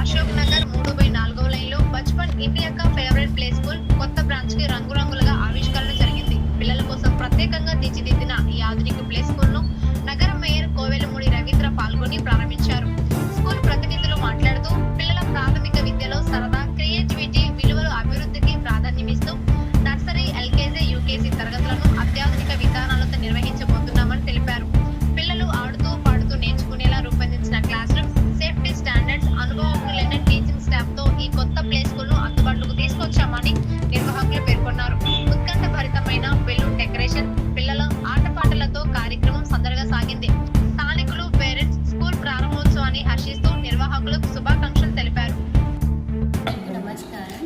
అశోక్ నగర్ 3/4వ లైన్లో Bachpan India favourite play school కొత్త branch కి రంగురంగులుగా ఆవిష్కరణ జరిగింది. పిల్లల కోసం ప్రత్యేకంగా తీర్చిదిద్దిన ఈ ఆధునిక ప్లే స్కూల్ ను నగర మేయర్ కోవెలమూడి రవీంద్ర పాల్గొని ప్రారంభించారు. స్కూల్ ప్రతినిధులు మాట్లాడుతూ పిల్లల ప్రాథమిక విద్యలో సరదా, క్రియేటివిటీ, విలువల అభివృద్ధికి ప్రాధాన్యమిస్తూ నర్సరీ, ఎల్కేజీ, యూకేజీ తరగతులను అత్యాధునిక విధానాలతో నిర్వహించబోతున్నామని తెలిపారు. పిల్లలు ఆడుతూ పాడుతూ నేర్చుకునేలా రూపొందించిన క్లాస్ రూమ్స్, సేఫ్టీ స్టాండర్డ్స్, అనుభవజ్ఞులైన టీచింగ్ స్టాఫ్ తో ఈ కొత్త ప్లే స్కూల్ ను అందుబాటులోకి తీసుకొచ్చామని నిర్వాహకులు పేర్కొన్నారు. ఉత్కంఠభరితమైన బెలూన్ డెకరేషన్, పిల్లల ఆటపాటలతో కార్యక్రమం సందడిగా సాగింది. స్థానికులు, పేరెంట్స్ స్కూల్ ప్రారంభోత్సవాన్ని హర్షిస్తూ నిర్వాహకులకు శుభాకాంక్షలు తెలిపారు. నమస్కారం,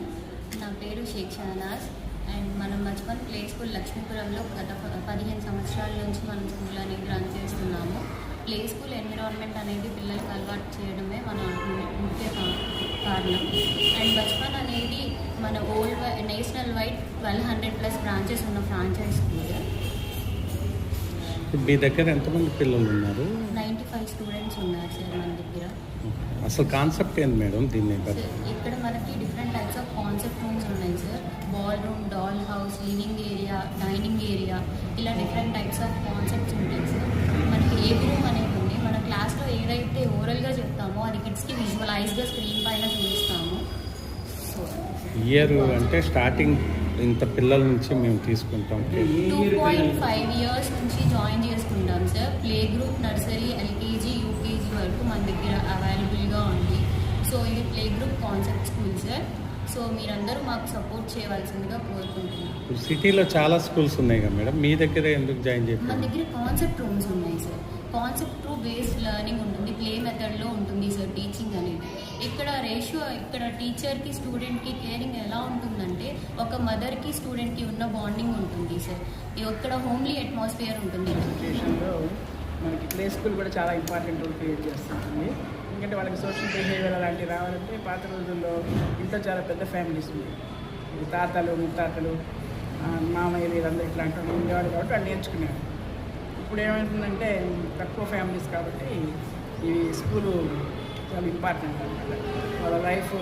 నా పేరు షేక్ షహనాజ్ అండ్ మనం బచ్పన్ ప్లే స్కూల్ లక్ష్మీపురంలో గత 15 సంవత్సరాల నుంచి మనం స్కూల్ అనేది రన్ చేస్తున్నాము. ప్లే స్కూల్ ఎన్విరాన్మెంట్ అనేది పిల్లలకు అలవాటు చేయడమే మన ముఖ్య కారణం. అండ్ బచ్పన్ అనేది మన నేషనల్ వైడ్ 1200+ బ్రాంచెస్ ఉన్న ఫ్రాంచైజ్ స్కూల్. మీ దగ్గర ఎంతమంది పిల్లలు ఉన్నారు? 95 స్టూడెంట్స్ ఉన్నారు సార్ మన దగ్గర. అసలు కాన్సెప్ట్ ఏంది మేడం దీన్ని? ఇక్కడ మనకి different types of concept rooms ఉన్నాయి sir. Ball room, doll house, living area, dining area, ఇలా డిఫరెంట్ టైప్స్ ఆఫ్ కాన్సెప్ట్స్ ఉంటాయి సార్. మనకి ఏబీ రూమ్ అనేది ఉంది. మన క్లాస్లో ఏదైతే ఓరల్గా చెప్తామో అది కిడ్స్కి విజువలైజ్గా స్క్రీన్ పైన చూపిస్తాము. సో ఇయర్ అంటే స్టార్టింగ్ ఇంత పిల్లల నుంచి మేము తీసుకుంటాం. 2.5 years నుంచి జాయిన్ చేసుకుంటాం sir. Play group, nursery, LKG, UKG వరకు మన దగ్గర అవైలబుల్గా ఉంది. సో ఇది play group concept school sir. So మీరందరూ మాకు సపోర్ట్ చేయవలసిందిగా కోరుకుంటున్నాం. సిటీలో చాలా స్కూల్స్ ఉన్నాయి కదా మేడం, మీ దగ్గర ఎందుకు జాయిన్ మన చేయాలి? దగ్గర కాన్సెప్ట్ రూమ్స్ ఉన్నాయి sir. Concept room based learning ఉంటుంది, ప్లే మెథడ్లో ఉంటుంది సార్ టీచింగ్ అనేది. ఇక్కడ రేషియో, ఇక్కడ టీచర్కి స్టూడెంట్కి కేరింగ్ ఎలా ఉంటుందంటే ఒక మదర్కి స్టూడెంట్కి ఉన్న బాండింగ్ ఉంటుంది సార్. ఇక్కడ హోమ్లీ అట్మాస్ఫియర్ ఉంటుంది. ఎడ్యుకేషన్లో మనకి ప్లే స్కూల్ కూడా చాలా ఇంపార్టెంట్ రోల్ క్రియేట్ చేస్తుంది. ఎందుకంటే వాళ్ళకి సోషల్ బిహేవియర్ అలాంటివి రావాలంటే పాత రోజుల్లో ఇంట్లో చాలా పెద్ద ఫ్యామిలీస్ ఉంది. తాతలు, ముత్తాతలు, మామయ్యలు వీళ్ళందరూ ఇట్లాంటి వాళ్ళు ఉండేవాడు కాబట్టి వాళ్ళు నేర్చుకునేవారు. ఇప్పుడు ఏమవుతుందంటే తక్కువ ఫ్యామిలీస్ కాబట్టి ఈ స్కూలు చాలా ఇంపార్టెంట్ అన్నమాట వాళ్ళ లైఫ్.